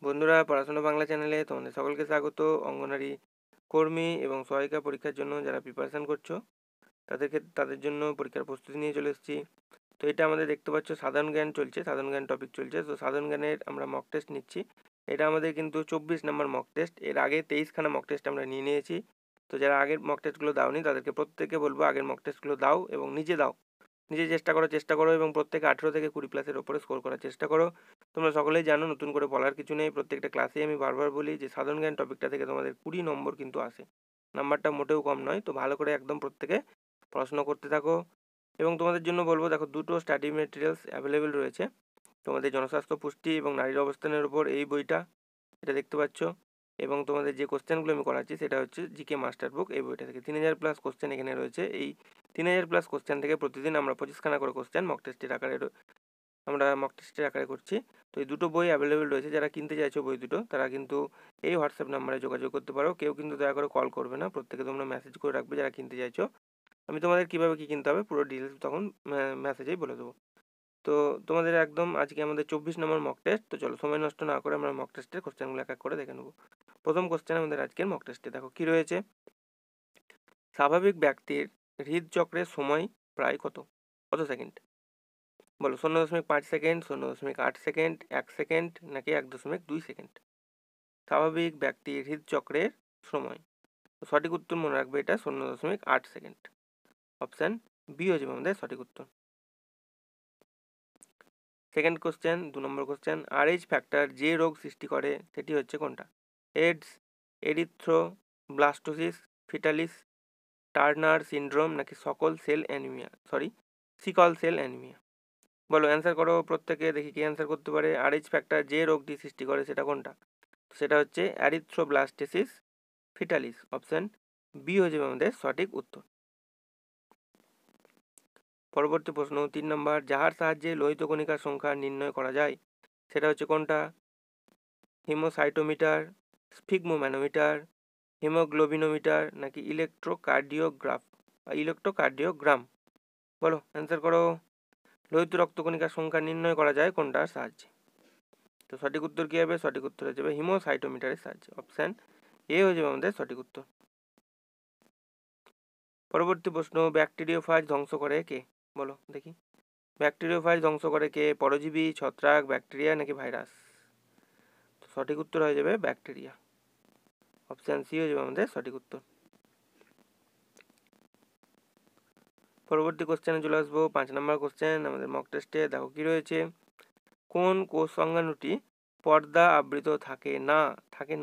বন্ধুরা, পড়াশোনা বাংলা চ্যানেলে তোমাদের সকলকে স্বাগত। অঙ্গনারী কর্মী এবং সহায়িকা পরীক্ষার জন্য যারা প্রিপারেশন করছো তাদের জন্য পরীক্ষার প্রস্তুতি নিয়ে চলে এসেছি। তো এটা আমাদের দেখতে পাচ্ছ সাধারণ জ্ঞান চলছে, সাধারণ জ্ঞান টপিক চলছে। তো সাধারণ জ্ঞানের আমরা মক টেস্ট নিচ্ছি। এটা আমাদের কিন্তু 24 নম্বর মক টেস্ট। এর আগে 23খানা মক টেস্ট আমরা নিয়ে নিয়েছি। তো যারা আগের মক টেস্টগুলো দাওনি তাদেরকে প্রত্যেকে বলবো আগের মক টেস্টগুলো দাও এবং নিজে দাও, নিজে চেষ্টা করো এবং প্রত্যেকে 18 থেকে 20 প্লাসের ওপরে স্কোর করার চেষ্টা করো। তোমরা সকলেই জানো, নতুন করে বলার কিছু নেই। প্রত্যেকটা ক্লাসেই আমি বারবার বলি যে সাধারণ জ্ঞান টপিকটা থেকে তোমাদের 20 নম্বর কিন্তু আসে। নাম্বারটা মোটেও কম নয়। তো ভালো করে একদম প্রত্যেকে পড়াশোনা করতে থাকো। এবং তোমাদের জন্য বলবো, দেখো দুটো স্টাডি মেটেরিয়ালস অ্যাভেলেবেল রয়েছে তোমাদের, জনস্বাস্থ্য, পুষ্টি এবং নারীর অবস্থানের উপর এই বইটা, এটা দেখতে পাচ্ছ। এবং তোমাদের যে কোশ্চেনগুলো আমি করাচ্ছি সেটা হচ্ছে জিকে মাস্টার বুক, এই বইটা থেকে 3000 প্লাস কোশ্চেন এখানে রয়েছে। এই 3000 প্লাস কোশ্চেন থেকে প্রতিদিন আমরা 25খানা করে কোশ্চেন মক টেস্টের আকারে করছি। তো এই দুটো বই অ্যাভেলেবেল রয়েছে। যারা কিনতে চাইছো বই দুটো, তারা কিন্তু এই হোয়াটসঅ্যাপ নাম্বারে যোগাযোগ করতে পারো। কেউ কিন্তু দয়া করে কল করবে না, প্রত্যেকে তোমরা মেসেজ করে রাখবে যারা কিনতে চাইছো। আমি তোমাদের কীভাবে কী কিনতে হবে পুরো ডিটেলস তখন মেসেজেই বলে দেবো। তো তোমাদের একদম আজকে আমাদের 24 নম্বর মক টেস্ট। তো চলো সময় নষ্ট না করে আমরা মক টেস্টের কোশ্চেনগুলো এক এক করে দেখে নেবো। প্রথম কোশ্চেন আমাদের আজকের মক টেস্টে, দেখো কি রয়েছে। স্বাভাবিক ব্যক্তির হৃদচক্রের সময় প্রায় কত কত সেকেন্ড? বলো, 0.5 সেকেন্ড, 0.8 সেকেন্ড, 1 সেকেন্ড, নাকি 1.2 সেকেন্ড? স্বাভাবিক ব্যক্তির হৃদচক্রের সময়। তো সঠিক উত্তর মনে রাখবে, এটা 0.8 সেকেন্ড। অপশান বি হয়ে যাবে আমাদের সঠিক উত্তর। সেকেন্ড কোশ্চেন, 2 নম্বর কোশ্চেন। RH ফ্যাক্টর যে রোগ সৃষ্টি করে সেটি হচ্ছে কোনটা? AIDS, erythroblastosis, fetalis, Turner syndrome, নাকি সিকল সেল অ্যানিমিয়া? বলো, অ্যান্সার করো প্রত্যেকে, দেখি কি অ্যান্সার করতে পারে। RH ফ্যাক্টর যে রোগটি সৃষ্টি করে সেটা কোনটা? সেটা হচ্ছে অ্যারিথ্রোব্লাস্টোসিস ফিটালিস। অপশান বি হয়ে যাবে আমাদের সঠিক উত্তর। পরবর্তী প্রশ্ন, 3 নম্বর। যাহার সাহায্যে লোহিত কণিকার সংখ্যা নির্ণয় করা যায় সেটা হচ্ছে কোনটা? হিমোসাইটোমিটার, স্ফিগমোম্যানোমিটার, হিমোগ্লোবিনোমিটার, নাকি ইলেকট্রোকার্ডিওগ্রাম? বলো, অ্যান্সার করো। লোহিত রক্তকণিকার সংখ্যা নির্ণয় করা যায় কোনটার সাহায্যে? তো সঠিক উত্তর কী হবে? সঠিক উত্তর হয়ে যাবে হিমোসাইটোমিটারের সাহায্যে। অপশান এ হয়ে যাবে আমাদের সঠিক উত্তর। পরবর্তী প্রশ্ন, ব্যাকটেরিওফাজ ধ্বংস করে কে? বলো দেখি, ব্যাকটেরিওফাজ ধ্বংস করে কে? পরজীবী, ছত্রাক, ব্যাকটেরিয়া, নাকি ভাইরাস? তো সঠিক উত্তর হয়ে যাবে ব্যাকটেরিয়া। অপশান সি হয়ে যাবে আমাদের সঠিক উত্তর। পরবর্তী কোশ্চেনে চলে আসবো, 5 নম্বর কোশ্চেন আমাদের মক টেস্টে। দেখো কি রয়েছে। কোন কোষ সংজ্ঞানুটি পর্দা আবৃত থাকে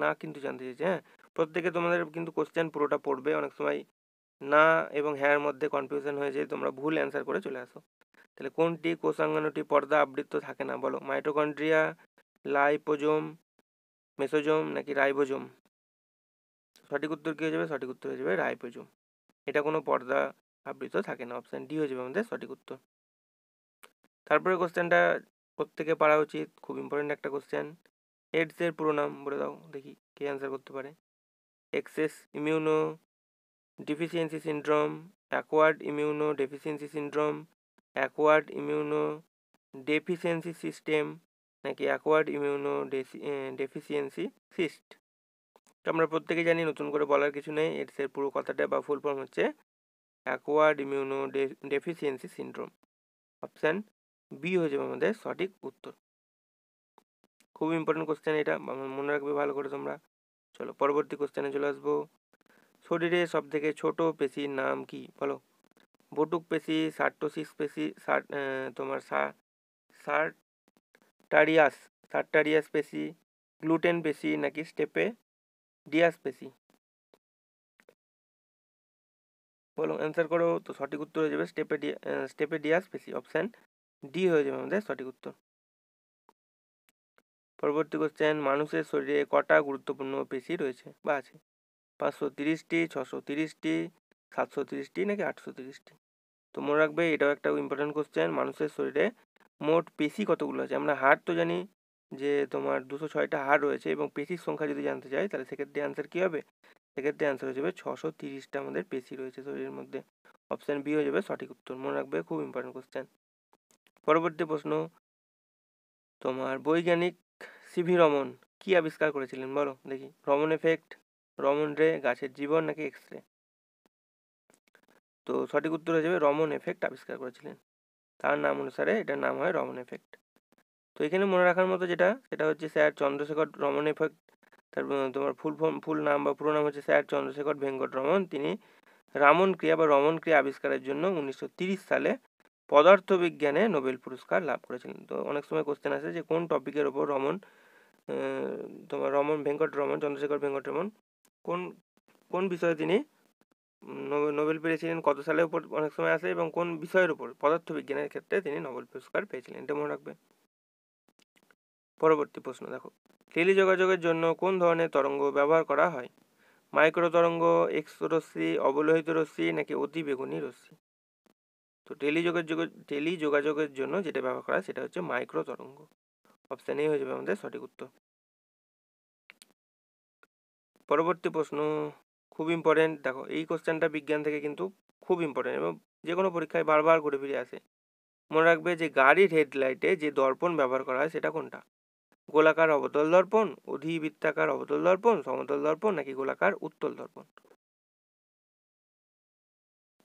না কিন্তু জানতে চেয়েছে। হ্যাঁ, প্রত্যেকে তোমাদের কিন্তু কোশ্চেন পুরোটা পড়বে। অনেক সময় না এবং হ্যাঁর মধ্যে কনফিউশন হয়ে যায়, তোমরা ভুল অ্যান্সার করে চলে আসো। তাহলে কোনটি কোষাঙ্গাণুটি পর্দা আবৃত থাকে না? বলো, মাইটোকন্ড্রিয়া, লাইপোজোম, মেসোজোম, নাকি রাইবোজোম? সঠিক উত্তর কী হয়ে যাবে? সঠিক উত্তর হয়ে যাবে রাইবোজোম। এটা কোনো পর্দা আবৃত থাকে না। অপশান ডি হয়ে যাবে আমাদের সঠিক উত্তর। তারপরে কোশ্চেনটা প্রত্যেকে পারা উচিত, খুব ইম্পর্টেন্ট একটা কোশ্চেন। এডসের পুরো নাম বলে দাও, দেখি কে অ্যান্সার করতে পারে। Excess immuno deficiency syndrome, acquired immuno deficiency syndrome, acquired immuno deficiency system, নাকি অ্যাকোয়ার্ড ইমিউনো ডেফিসিয়েন্সি সিস্ট? তো আমরা প্রত্যেকেই জানি, নতুন করে বলার কিছু নেই। এডসের পুরো কথাটা বা ফুল ফর্ম হচ্ছে acquired immuno deficiency syndrome. Option B হয়ে যাবে আমাদের সঠিক উত্তর। খুব ইম্পর্টেন্ট কোশ্চেন, এটা মনে রাখবে ভালো করে তোমরা। চলো পরবর্তী কোশ্চেনে চলে আসবো। শরীরে সব থেকে ছোট পেশির নাম কি? বলো, বটুক পেশি, সার্টোসিস পেশি, তোমার সার্টারিয়াস সার্টারিয়াস পেশি, গ্লুটেন পেশি, নাকি ডিয়াস পেশি? বলো, অ্যান্সার করো। তো সঠিক উত্তর হয়ে যাবে ডিয়াস পেশি। অপশান ডি হয়ে যাবে আমাদের সঠিক উত্তর। পরবর্তী কোশ্চেন, মানুষের শরীরে কটা গুরুত্বপূর্ণ পেশি রয়েছে বা আছে? 530টি, 630টি, 730টি, নাকি 830টি? তো মনে রাখবে, এটাও একটা ইম্পর্টেন্ট কোশ্চেন। মানুষের শরীরে মোট পেশি কতগুলো আছে? আমরা হাড় তো জানি যে তোমার 206টা হাড় রয়েছে, এবং পেশির সংখ্যা যদি জানতে চাই তাহলে সেক্ষেত্রে অ্যান্সার কী হবে? সেক্ষেত্রে অ্যান্সার হয়ে যাবে 630টা আমাদের পেশি রয়েছে শরীরের মধ্যে। অপশান বি হয়ে যাবে সঠিক উত্তর। মনে রাখবে, খুব ইম্পর্টেন্ট কোশ্চেন। পরবর্তী প্রশ্ন, তোমার বৈজ্ঞানিক সিভি রমন কি আবিষ্কার করেছিলেন বলো দেখি? রমন এফেক্ট, রমন রে, গাছের জীবন নাকি এক্স রে? তো সঠিক উত্তর হয়ে যাবে রমন এফেক্ট আবিষ্কার করেছিলেন। তার নাম অনুসারে এটার নাম হয় রমন এফেক্ট। তো এখানে মনে রাখার মতো যেটা সেটা হচ্ছে স্যার চন্দ্রশেখর রমন এফেক্ট। তার তোমার ফুল নাম বা পুরো নাম হচ্ছে স্যার চন্দ্রশেখর ভেঙ্কট রমন। তিনি রামন ক্রিয়া বা রমন ক্রিয়া আবিষ্কারের জন্য 1930 সালে পদার্থবিজ্ঞানে নোবেল পুরস্কার লাভ করেছিলেন। তো অনেক সময় কোশ্চেন আসে যে কোন টপিকের ওপর তোমার ভেঙ্কট রমন, চন্দ্রশেখর ভেঙ্কট রমন কোন কোন বিষয়ে তিনি নোবেল পেয়েছিলেন, কত সালের উপর অনেক সময় আসে, এবং কোন বিষয়ের উপর, পদার্থবিজ্ঞানের ক্ষেত্রে তিনি নোবেল পুরস্কার পেয়েছিলেন, এটা মনে রাখবে। পরবর্তী প্রশ্ন দেখো, টেলিযোগাযোগের জন্য কোন ধরনের তরঙ্গ ব্যবহার করা হয়? মাইক্রো তরঙ্গ, এক্স রশ্মি, অবলোহিত রশ্মি নাকি অতি বেগুনি রশ্মি? তো টেলিযোগাযোগের জন্য যেটা ব্যবহার করা হয় সেটা হচ্ছে মাইক্রো তরঙ্গ। অপশান এ হয়ে যাবে আমাদের সঠিক উত্তর। পরবর্তী প্রশ্ন খুব ইম্পর্টেন্ট, দেখো এই কোশ্চেনটা বিজ্ঞান থেকে কিন্তু খুব ইম্পর্টেন্ট এবং যে কোনো পরীক্ষায় বারবার ঘুরে ফিরে আসে। মনে রাখবে যে গাড়ির হেডলাইটে যে দর্পণ ব্যবহার করা হয় সেটা কোনটা? গোলাকার অবতল দর্পণ, অধিবৃত্তাকার অবতল দর্পণ, সমতল দর্পণ নাকি গোলাকার উত্তল দর্পণ?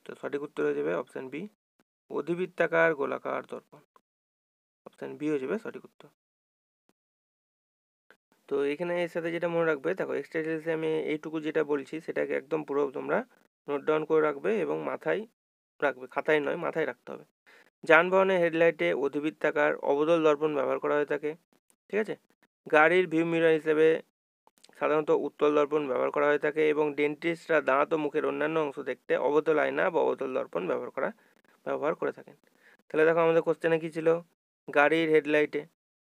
তো সঠিক উত্তর হয়ে যাবে অপশান বি, অধিবৃত্তাকার গোলাকার দর্পণ। অপশান বি হয়ে যাবে সঠিক উত্তর। তো এখানে এর সাথে যেটা মনে রাখবে, দেখো এক্সট্রা ডিটেলসে আমি এইটুকু যেটা বলছি সেটাকে একদম পুরো তোমরা নোট ডাউন করে রাখবে এবং মাথায় রাখবে, খাতায় নয় মাথায় রাখতে হবে। যানবাহনের হেডলাইটে অধিবৃত্তাকার অবতল দর্পণ ব্যবহার করা হয়ে থাকে, ঠিক আছে। গাড়ির ভিউ মিরর হিসেবে সাধারণত উত্তল দর্পণ ব্যবহার করা হয়ে থাকে এবং ডেন্টিস্টরা দাঁত ও মুখের অন্যান্য অংশ দেখতে অবতল আয়না বা অবতল দর্পণ ব্যবহার করে থাকেন। তাহলে দেখো আমাদের কোশ্চেনে কী ছিল? গাড়ির হেডলাইটে,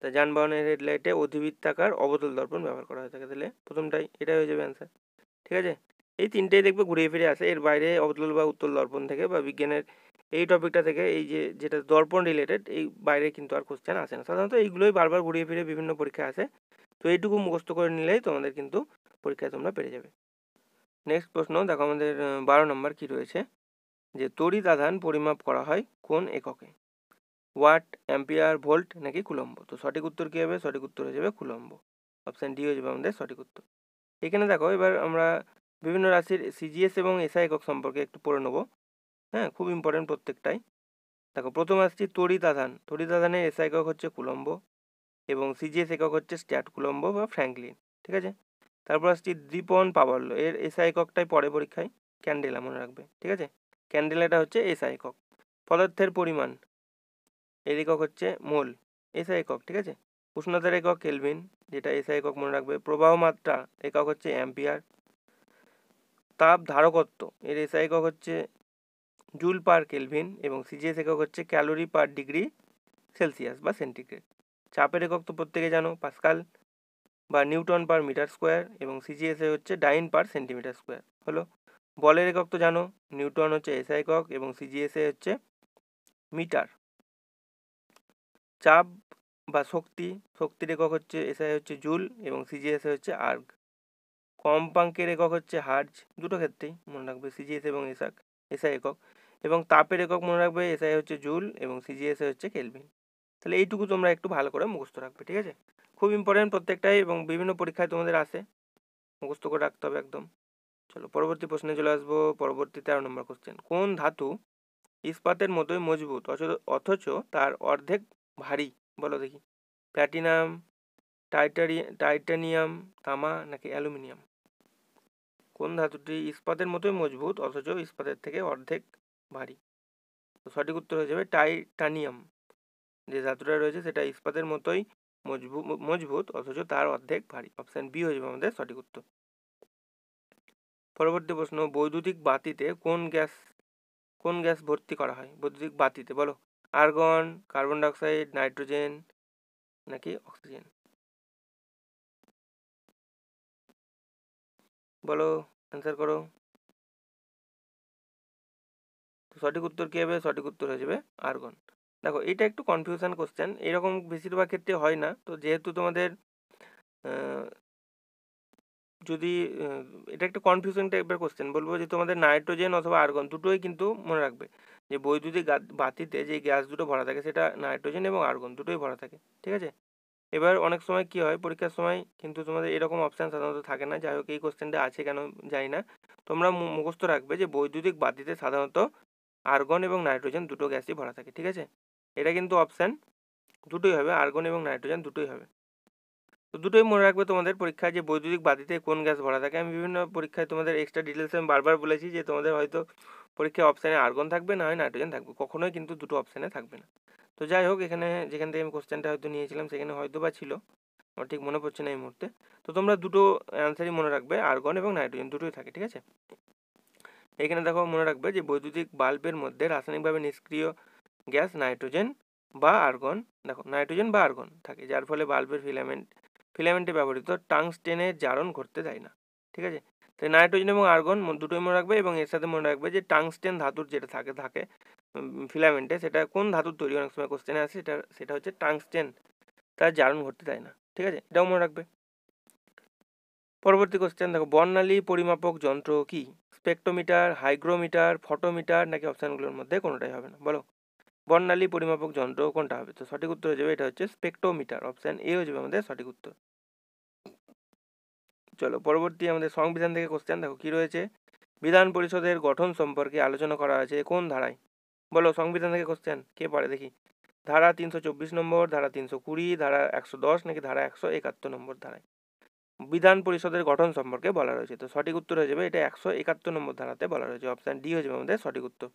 তা যানবাহনের হেডলাইটে অধিবৃত্তাকার অবতল দর্পণ ব্যবহার করা হয়ে থাকে, তাহলে প্রথমটাই এটা হয়ে যাবে অ্যান্সার, ঠিক আছে। এই তিনটেই দেখবে ঘুরিয়ে ফিরে আসে, এর বাইরে অবতল বা উত্তল দর্পণ থেকে বা বিজ্ঞানের এই টপিকটা থেকে এই যেটা দর্পণ রিলেটেড এই বাইরে কিন্তু আর কোশ্চেন আসে না, সাধারণত এইগুলোই বারবার ঘুরিয়ে ফিরে বিভিন্ন পরীক্ষায় আসে। তো এইটুকু মুখস্থ করে নিলেই তোমাদের কিন্তু পরীক্ষায় তোমরা পেরে যাবে। নেক্সট প্রশ্ন দেখো আমাদের 12 নম্বর কি রয়েছে, যে তড়িৎ আধান পরিমাপ করা হয় কোন এককে? ওয়াট, অ্যাম্পিয়ার, ভোল্ট নাকি কুলম্ব? তো সঠিক উত্তর কী হবে? সঠিক উত্তর হয়ে যাবে কুলম্ব। অপশান ডি হয়ে যাবে আমাদের সঠিক উত্তর। এখানে দেখো এবার আমরা বিভিন্ন রাশির সিজিএস এবং এসআই একক সম্পর্কে একটু পড়ে নেবো। হ্যাঁ, খুব ইম্পর্টেন্ট প্রত্যেকটাই। দেখো প্রথম আসছি তড়িৎ আধান। তড়িৎ আধানের এসআই একক হচ্ছে কুলম্ব এবং সিজিএস একক হচ্ছে স্ট্যাট কুলম্ব বা ফ্র্যাঙ্কলিন, ঠিক আছে। তারপর আসছি দীপন প্রাবল্য, এর এসআই এককটাই পড়ে পরীক্ষায়, ক্যান্ডেলা মনে রাখবে, ঠিক আছে। ক্যান্ডেলাটা হচ্ছে এসআই একক। পদার্থের পরিমাণ, এর একক হচ্ছে মোল, এসআই একক, ঠিক আছে। উষ্ণতার একক কেলভিন, যেটা এসআই একক মনে রাখবে। প্রবাহ মাত্রা একক হচ্ছে অ্যাম্পিয়ার। তাপ ধারকত্ব, এর এসআই একক হচ্ছে জুল পার কেলভিন এবং সিজিএস একক হচ্ছে ক্যালোরি পার ডিগ্রি সেলসিয়াস বা সেন্টিগ্রেড। চাপের একক তো প্রত্যেকে জানো, পাস্কাল বা নিউটন পার মিটার স্কোয়ার এবং সিজিএসএ হচ্ছে ডাইন পার সেন্টিমিটার স্কোয়ার হলো। বলের একক তো জানো, নিউটন হচ্ছে এসআই একক এবং সিজিএসএ হচ্ছে মিটার। চাপ বা শক্তির একক হচ্ছে এসআই হচ্ছে জুল এবং সিজিএসএ হচ্ছে আর্গ। কম্পাঙ্কের একক হচ্ছে হার্জ, দুটো ক্ষেত্রেই মনে রাখবে সিজিএস এবং এসআই একক। এবং তাপের একক মনে রাখবে, এসআই হচ্ছে জুল এবং সিজিএসএ হচ্ছে কেলভিন। তাহলে এইটুকু তোমরা একটু ভালো করে মুখস্থ রাখবে, ঠিক আছে। খুব ইম্পর্টেন্ট প্রত্যেকটাই এবং বিভিন্ন পরীক্ষায় তোমাদের আসে, মুখস্থ করে রাখতে হবে একদম। চলো পরবর্তী প্রশ্নে চলে আসবো। পরবর্তী 13 নম্বর কোশ্চেন, কোন ধাতু ইস্পাতের মতোই মজবুত অথচ তার অর্ধেক ভারী? বলো দেখি। প্ল্যাটিনাম, টাইটানিয়াম, তামা নাকি অ্যালুমিনিয়াম? কোন ধাতুটি ইস্পাতের মতোই মজবুত অথচ ইস্পাতের থেকে অর্ধেক ভারী? তো সঠিক উত্তর হয়ে যাবে টাইটানিয়াম। যে ধাতুটা রয়েছে সেটা ইস্পাতের মতোই মজবুত অথচ তার অর্ধেক ভারী। অপশান বি হয়ে যাবে আমাদের সঠিক উত্তর। পরবর্তী প্রশ্ন, বৈদ্যুতিক বাতিতে কোন গ্যাস ভর্তি করা হয়? বৈদ্যুতিক বাতিতে বলো। আর্গন, কার্বন ডাইঅক্সাইড, নাইট্রোজেন নাকি অক্সিজেন? বলো, অ্যান্সার করো। তো সঠিক উত্তর কী হবে? সঠিক উত্তর হয়ে যাবে আর্গন। দেখো এটা একটু কনফিউশন কোশ্চেন, এরকম বেশিরভাগ ক্ষেত্রে হয় না। তো যেহেতু তোমাদের যদি এটা একটা কনফিউশন টাইপের কোশ্চেন, বলবো যে তোমাদের নাইট্রোজেন অথবা আর্গন দুটোই কিন্তু মনে রাখবে যে বৈদ্যুতিক বাতিতে যে গ্যাস দুটো ভরা থাকে সেটা নাইট্রোজেন এবং আর্গন দুটোই ভরা থাকে, ঠিক আছে। এবার অনেক সময় কি হয় পরীক্ষার সময় কিন্তু তোমাদের এরকম অপশান সাধারণত থাকে না, যাই হোক এই কোশ্চেনটা আছে কেন জানি না। তোমরা মুখস্থ রাখবে যে বৈদ্যুতিক বাতিতে সাধারণত আর্গন এবং নাইট্রোজেন দুটো গ্যাসই ভরা থাকে, ঠিক আছে। এটা কিন্তু অপশান দুটোই হবে, আর্গন এবং নাইট্রোজেন দুটোই হবে। তো দুটোই মনে রাখবে তোমাদের পরীক্ষায় যে বৈদ্যুতিক বাতিতে কোন গ্যাস ভরা থাকে। আমি বিভিন্ন পরীক্ষায় তোমাদের এক্সট্রা ডিটেলস আমি বারবার বলেছি যে তোমাদের হয়তো পরীক্ষায় অপশানে আর্গন থাকবে না হয় নাইট্রোজেন থাকবে, কখনোই কিন্তু দুটো অপশানে থাকবে না। তো যাই হোক এখানে যেখান থেকে আমি কোশ্চেনটা হয়তো নিয়েছিলাম সেখানে হয়তো বা ছিল, আমার ঠিক মনে পড়ছে না এই মুহূর্তে। তো তোমরা দুটো অ্যান্সারই মনে রাখবে, আর্গন এবং নাইট্রোজেন দুটোই থাকে, ঠিক আছে। এখানে দেখো মনে রাখবে যে বৈদ্যুতিক বাল্বের মধ্যে রাসায়নিকভাবে নিষ্ক্রিয় গ্যাস নাইট্রোজেন বা আর্গন, দেখো নাইট্রোজেন বা আর্গন থাকে, যার ফলে বাল্বের ফিলামেন্টে ব্যবহৃত টাংস্টেনের জারণ ঘটতে দেয় না, ঠিক আছে। তো নাইট্রোজেন এবং আর্গন দুটোই মনে রাখবে, এবং এর সাথে মনে রাখবে যে টাংস্টেন ধাতুর যেটা থাকে ফিলামেন্টে, সেটা কোন ধাতুর তৈরি, অনেক সময় কোশ্চেনে আসে, সেটা হচ্ছে টাংস্টেন, তার জারণ ঘটতে দেয় না, ঠিক আছে, এটাও মনে রাখবে। পরবর্তী কোশ্চেন দেখো, বর্ণালী পরিমাপক যন্ত্র কি? স্পেকট্রোমিটার, হাইগ্রোমিটার, ফটোমিটার, নাকি অপশানগুলোর মধ্যে কোনোটাই হবে না, বলো। বর্ণালী পরিমাপক যন্ত্র কোনটা হবে? তো সঠিক উত্তর হয়ে যাবে এটা হচ্ছে স্পেকট্রোমিটার, অপশান এ হয়ে যাবে আমাদের সঠিক উত্তর। চলো পরবর্তী আমাদের সংবিধান থেকে কোশ্চেন দেখো কি রয়েছে। বিধান পরিষদের গঠন সম্পর্কে আলোচনা করা আছে কোন ধারায়? বলো, সংবিধান থেকে কোশ্চেন কে পারে দেখি। ধারা 324 নম্বর, ধারা 320, ধারা 110, নাকি ধারা 171 নম্বর ধারায় বিধান পরিষদের গঠন সম্পর্কে বলা রয়েছে? তো সঠিক উত্তর হয়ে যাবে এটা 171 নম্বর ধারাতে বলা রয়েছে, অপশান ডি হয়ে যাবে আমাদের সঠিক উত্তর।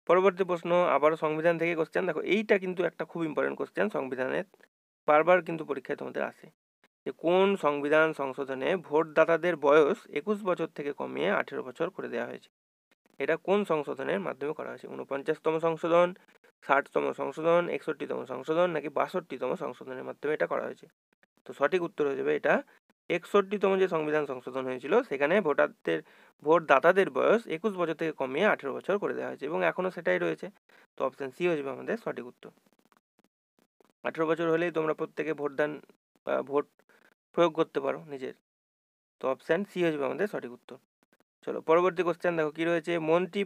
পরবর্তী প্রশ্ন আবারও সংবিধান থেকে কোশ্চেন দেখো, এইটা কিন্তু একটা খুব ইম্পর্টেন্ট কোশ্চেন সংবিধানের, বারবার কিন্তু পরীক্ষায় তোমাদের আসে, যে কোন সংবিধান সংশোধনে ভোটদাতাদের বয়স 21 বছর থেকে কমিয়ে 18 বছর করে দেওয়া হয়েছে? এটা কোন সংশোধনের মাধ্যমে করা হয়েছে? 49তম সংশোধন, 60তম সংশোধন, 61তম সংশোধন, নাকি 62তম সংশোধনের মাধ্যমে এটা করা হয়েছে? তো সঠিক উত্তর হয়ে যাবে এটা 61তম যে সংবিধান সংশোধন হয়েছিল সেখানে ভোটদাতাদের বয়স 21 বছর থেকে কমিয়ে 18 বছর করে দেওয়া হয়েছে, এবং এখনো সেটাই রয়েছে। তো অপশান সি হয়ে যাবে আমাদের সঠিক উত্তর। 18 বছর হলেই তোমরা প্রত্যেকে ভোট প্রয়োগ করতে পারো নিজের। তো অপশান সি হয়ে যাবে আমাদের সঠিক উত্তর। চলো পরবর্তী কোশ্চেন দেখো কি রয়েছে। মন্ত্রী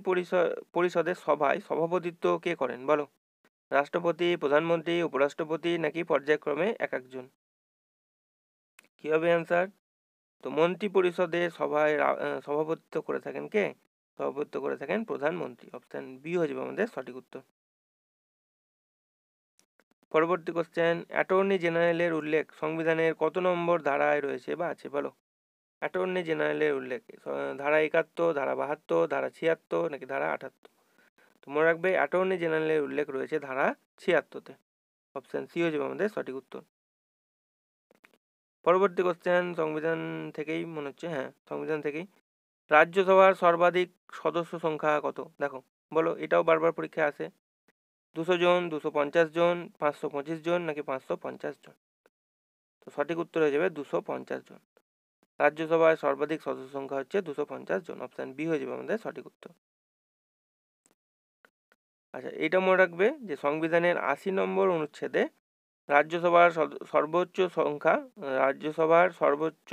পরিষদের সভায় সভাপতিত্ব কে করেন? বলো, রাষ্ট্রপতি, প্রধানমন্ত্রী, উপরাষ্ট্রপতি, নাকি পর্যায়ক্রমে এক একজন? কি হবে অ্যান্সার? তো মন্ত্রী পরিষদের সভায় সভাপতিত্ব করে থাকেন কে? সভাপতিত্ব করে থাকেন প্রধানমন্ত্রী, অপশান বি হয়ে যাবে আমাদের সঠিক উত্তর। পরবর্তী কোশ্চেন, অ্যাটর্নি জেনারেলের উল্লেখ সংবিধানের কত নম্বর ধারায় রয়েছে বা আছে? বলো, অ্যাটর্নি জেনারেলের উল্লেখ ধারা 71, ধারা 72, ধারা 76, নাকি ধারা 78? তো মনে রাখবে অ্যাটর্নি জেনারেলের উল্লেখ রয়েছে ধারা 76-তে, অপশান সি হয়ে যাবে আমাদের সঠিক উত্তর। পরবর্তী কোশ্চেন সংবিধান থেকেই মনে হচ্ছে, হ্যাঁ সংবিধান থেকেই। রাজ্যসভার সর্বাধিক সদস্য সংখ্যা কত? দেখো, বলো, এটাও বারবার পরীক্ষায় আসে। 200 জন, 250 জন, 525 জন, নাকি 550 জন? তো সঠিক উত্তর হয়ে যাবে 250 জন। রাজ্যসভায় সর্বাধিক সদস্য সংখ্যা হচ্ছে 250 জন, অপশান বি হয়ে যাবে আমাদের সঠিক উত্তর। আচ্ছা, এটা মনে রাখবে যে সংবিধানের 80 নম্বর অনুচ্ছেদে রাজ্যসভার সর্বোচ্চ সংখ্যা রাজ্যসভার সর্বোচ্চ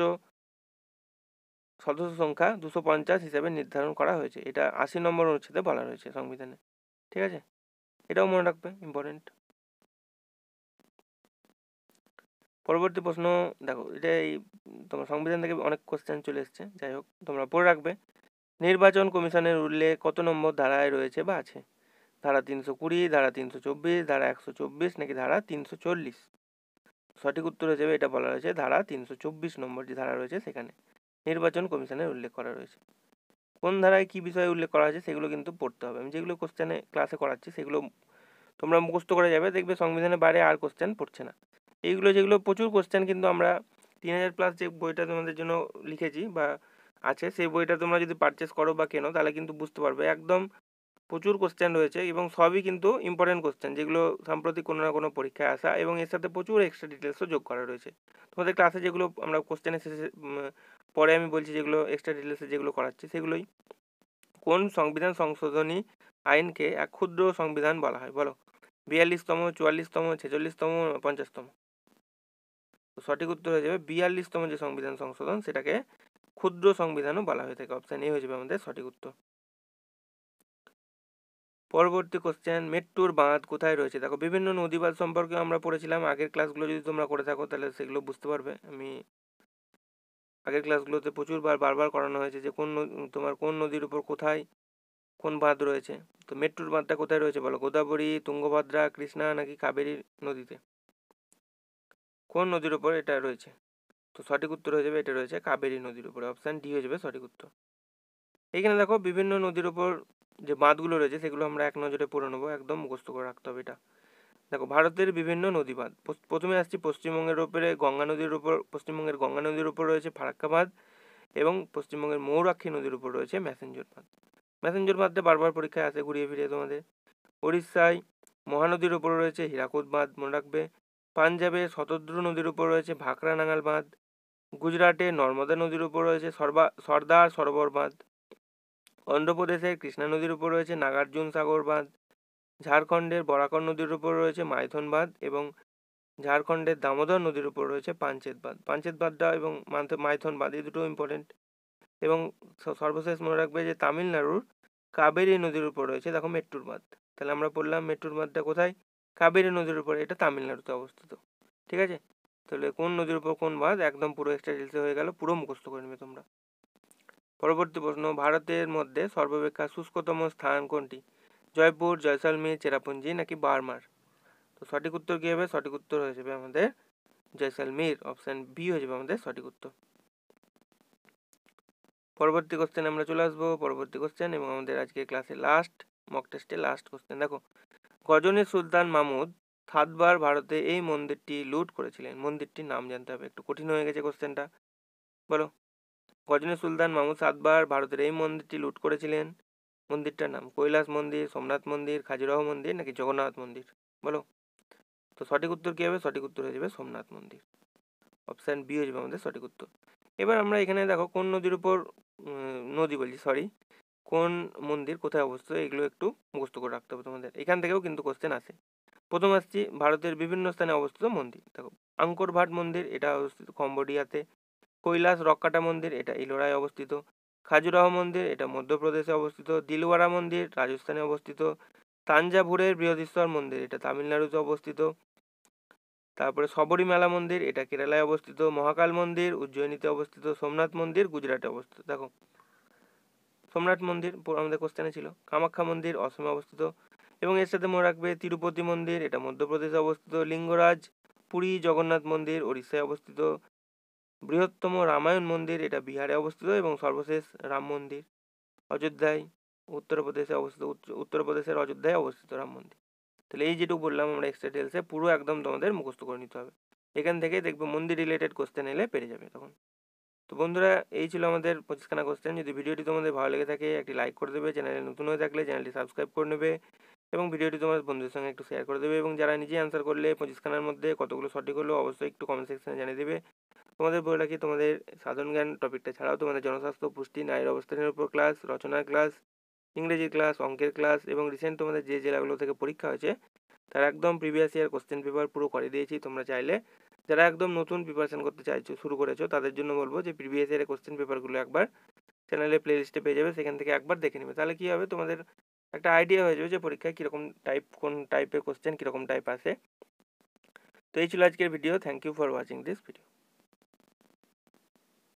সদস্য সংখ্যা 250 হিসেবে নির্ধারণ করা হয়েছে, এটা 80 নম্বর অনুচ্ছেদে বলা রয়েছে সংবিধানে, ঠিক আছে, এটাও মনে রাখবে, ইম্পর্টেন্ট। পরবর্তী প্রশ্ন দেখো, এটা এই তোমার সংবিধান থেকে অনেক কোশ্চেন চলে এসছে, যাই হোক তোমরা পড়ে রাখবে। নির্বাচন কমিশনের উল্লেখ কত নম্বর ধারায় রয়েছে বা আছে? ধারা 320, ধারা 324, ধারা 124, নাকি ধারা 340? সঠিক উত্তর হয়ে যাবে এটা বলা রয়েছে ধারা 324 নম্বর যে ধারা রয়েছে সেখানে নির্বাচন কমিশনের উল্লেখ করা রয়েছে। কোন ধারায় কি বিষয়ে উল্লেখ করা হয়েছে সেগুলো কিন্তু পড়তে হবে, আমি যেগুলো কোশ্চেনে ক্লাসে করাচ্ছি সেগুলো তোমরা মুখস্থ করে যাবে, দেখবে সংবিধানের বাইরে আর কোশ্চেন পড়ছে না। এইগুলো যেগুলো প্রচুর কোশ্চেন কিন্তু আমরা 3000+ যে বইটা তোমাদের জন্য লিখেছি বা আছে সেই বইটা তোমরা যদি পারচেস করো বা কেনো তাহলে কিন্তু বুঝতে পারবে একদম প্রচুর কোশ্চেন রয়েছে, এবং সবই কিন্তু ইম্পর্টেন্ট কোশ্চেন যেগুলো সাম্প্রতিক কোনো না কোনো পরীক্ষায় আসা, এবং এর সাথে প্রচুর এক্সট্রা ডিটেলসও যোগ করা রয়েছে। তোমাদের ক্লাসে যেগুলো আমরা কোশ্চেনের শেষে পরে আমি বলছি যেগুলো এক্সট্রা ডিটেলসে যেগুলো করাচ্ছি সেগুলোই। কোন সংবিধান সংশোধনী আইনকে এক ক্ষুদ্র সংবিধান বলা হয়? বলো, 42তম, 44তম, 46তম, 50তম? সঠিক উত্তর হয়ে যাবে 42তম যে সংবিধান সংশোধন সেটাকে ক্ষুদ্র সংবিধানও বলা হয়ে থাকে, অপশান এ হয়ে যাবে আমাদের সঠিক উত্তর। পরবর্তী কোশ্চেন, মেট্টুর বাঁধ কোথায় রয়েছে? দেখো বিভিন্ন নদী বাঁধ সম্পর্কে আমরা পড়েছিলাম আগের ক্লাসগুলো, যদি তোমরা করে থাকো তাহলে সেগুলো বুঝতে পারবে। আমি আগের ক্লাসগুলোতে বারবার করানো হয়েছে যে তোমার কোন নদীর উপর কোথায় কোন বাঁধ রয়েছে। তো মেট্টুর বাঁধটা কোথায় রয়েছে বলো? গোদাবরী, তুঙ্গভদ্রা, কৃষ্ণা নাকি কাবেরী নদীতে? কোন নদীর উপর এটা রয়েছে? তো সঠিক উত্তর হয়ে যাবে, এটা রয়েছে কাবেরী নদীর উপরে। অপশান ডি হয়ে যাবে সঠিক উত্তর। এইখানে দেখো বিভিন্ন নদীর উপর যে বাঁধগুলো রয়েছে সেগুলো আমরা এক নজরে পড়ে নেবো, একদম মুখস্থ করে রাখতে হবে এটা। দেখো ভারতের বিভিন্ন নদী বাঁধ, প্রথমে আসছি পশ্চিমবঙ্গের উপরে গঙ্গা নদীর উপর, পশ্চিমবঙ্গের গঙ্গা নদীর উপর রয়েছে ফারাক্কা বাঁধ, এবং পশ্চিমবঙ্গের ময়ূরাক্ষী নদীর উপর রয়েছে ম্যাসেঞ্জর বাঁধ। ম্যাসেঞ্জর বাঁধটা বারবার পরীক্ষায় আসে ঘুরিয়ে ফিরিয়ে তোমাদের। উড়িষ্যায় মহানদীর উপর রয়েছে হীরাকুদ বাঁধ, মনে রাখবে। পাঞ্জাবে শতদ্রু নদীর উপর রয়েছে ভাকরা নাঙাল বাঁধ। গুজরাটে নর্মদা নদীর উপর রয়েছে সর্দার সরোবর বাঁধ। অন্ধ্রপ্রদেশের কৃষ্ণা নদীর উপর রয়েছে নাগার্জুন সাগর বাঁধ। ঝাড়খণ্ডের বরাকর নদীর উপর রয়েছে মাইথন বাঁধ, এবং ঝাড়খণ্ডের দামোদর নদীর উপর রয়েছে পাঞ্চেত বাঁধ। পাঞ্চেত বাঁধটা এবং মাইথন বাঁধ এই দুটো ইম্পর্টেন্ট। এবং সর্বশেষ মনে রাখবে যে তামিলনাড়ুর কাবেরী নদীর উপর রয়েছে দেখো মেট্টুর বাঁধ। তাহলে আমরা পড়লাম মেট্টুর বাঁধটা কোথায়? কাবেরী নদীর উপর, এটা তামিলনাড়ুতে অবস্থিত। ঠিক আছে, তাহলে কোন নদীর উপর কোন বাঁধ একদম পুরো এক্সট্রা ডিটেলসে হয়ে গেল, পুরো মুখস্থ করে নেবে তোমরা। পরবর্তী প্রশ্ন, ভারতের মধ্যে সর্বাপেক্ষা শুষ্কতম স্থান কোনটি? জয়পুর, জয়সলমীর, চেরাপুঞ্জি নাকি বার্মার? তো সঠিক উত্তর কী হবে? সঠিক উত্তর হয়ে যাবে আমাদের জয়সলমীর। অপশান বি হয়ে যাবে আমাদের সঠিক উত্তর। পরবর্তী কোশ্চেন আমরা চলে আসবো, পরবর্তী কোশ্চেন এবং আমাদের আজকে ক্লাসে লাস্ট মক টেস্টে লাস্ট কোশ্চেন। দেখো, গজনীর সুলতান মাহমুদ সাতবার ভারতে এই মন্দিরটি লুট করেছিলেন, মন্দিরটির নাম জানতে হবে। একটু কঠিন হয়ে গেছে কোশ্চেনটা, বলো। গজনীর সুলতান মাহমুদ সাতবার ভারতের এই মন্দিরটি লুট করেছিলেন, মন্দিরটার নাম? কৈলাস মন্দির, সোমনাথ মন্দির, খাজুরাহ মন্দির নাকি জগন্নাথ মন্দির? বলো। তো সঠিক উত্তর কী হবে? সঠিক উত্তর হয়ে যাবে সোমনাথ মন্দির। অপশান বি হয়ে যাবে আমাদের সঠিক উত্তর। এবার আমরা এখানে দেখো কোন নদীর উপর কোন মন্দির কোথায় অবস্থিত, এগুলো একটু মুখস্থ করে রাখতে হবে তোমাদের। এখান থেকেও কিন্তু কোশ্চেন আসে। প্রথম আসছি ভারতের বিভিন্ন স্থানে অবস্থিত মন্দির। দেখো, আঙ্কর ভাট মন্দির এটা অবস্থিত কম্বোডিয়াতে। কৈলাস রক্কাটা মন্দির এটা ইলোরায় অবস্থিত। খাজুরাহ মন্দির এটা মধ্যপ্রদেশে অবস্থিত। দিলওয়ারা মন্দির রাজস্থানে অবস্থিত। তাঞ্জাভুরের বৃহদীশ্বর মন্দির এটা তামিলনাড়ুতে অবস্থিত। তারপরে শবরীমালা মন্দির এটা কেরালায় অবস্থিত। মহাকাল মন্দির উজ্জয়িনীতে অবস্থিত। সোমনাথ মন্দির গুজরাটে অবস্থিত। দেখো, সোমনাথ মন্দির আমাদের কোশ্চেনে ছিল। কামাখ্যা মন্দির অসমে অবস্থিত, এবং এর সাথে মনে রাখবে তিরুপতি মন্দির এটা মধ্যপ্রদেশে অবস্থিত। লিঙ্গরাজ পুরী জগন্নাথ মন্দির উড়িষ্যায় অবস্থিত। বৃহত্তম রামায়ণ মন্দির এটা বিহারে অবস্থিত, এবং সর্বশেষ রাম মন্দির অযোধ্যায় উত্তরপ্রদেশে অবস্থিত। উত্তরপ্রদেশের অযোধ্যায় অবস্থিত রাম মন্দির। তাহলে এই যেটুকু বললাম আমরা এক্সট্রা ডিটেলসে, পুরো একদম তোমাদের মুখস্থ করে নিতে হবে। এখান থেকে দেখবে মন্দির রিলেটেড কোশ্চেন এলে পেরে যাবে তখন। তো বন্ধুরা, এই ছিল আমাদের 25খানা কোশ্চেন। যদি ভিডিওটি তোমাদের ভালো লেগে থাকে একটি লাইক করে দেবে, চ্যানেলে নতুন হয়ে থাকলে চ্যানেলটি সাবস্ক্রাইব করে নেবে, এবং ভিডিওটি তোমার বন্ধুদের সঙ্গে একটু শেয়ার করে দেবে। এবং যারা নিজে অ্যান্সার করলে 25খানার মধ্যে কতগুলো সঠিক হলো অবশ্যই একটু কমেন্ট সেকশনে জানিয়ে দেবে। তোমাদের বলে রাখি, তোমাদের সাধারণ জ্ঞান টপিকটা ছাড়াও তোমাদের জনস্বাস্থ্য, পুষ্টি, নারীর অবস্থানের উপর ক্লাস, রচনার ক্লাস, ইংরেজির ক্লাস, অঙ্কের ক্লাস, এবং রিসেন্ট তোমাদের যে জেলাগুলো থেকে পরীক্ষা হয়েছে তার একদম প্রিভিয়াস ইয়ার কোশ্চেন পেপার পুরো করে দিয়েছি। তোমরা চাইলে যারা একদম নতুন প্রিপারেশন করতে চাইছো, শুরু করেছো, তাদের জন্য বলবো যে প্রিভিয়াস ইয়ারের কোশ্চেন পেপারগুলো একবার চ্যানেলে প্লে লিস্টে পেয়ে যাবে, সেখান থেকে একবার দেখে নেবে। তাহলে কী হবে, তোমাদের একটা আইডিয়া হয়ে যাবে যে পরীক্ষায় কীরকম টাইপ, কোন টাইপের কোশ্চেন কীরকম টাইপ আসে। তো এই ছিল আজকের video. Thank you for watching this video.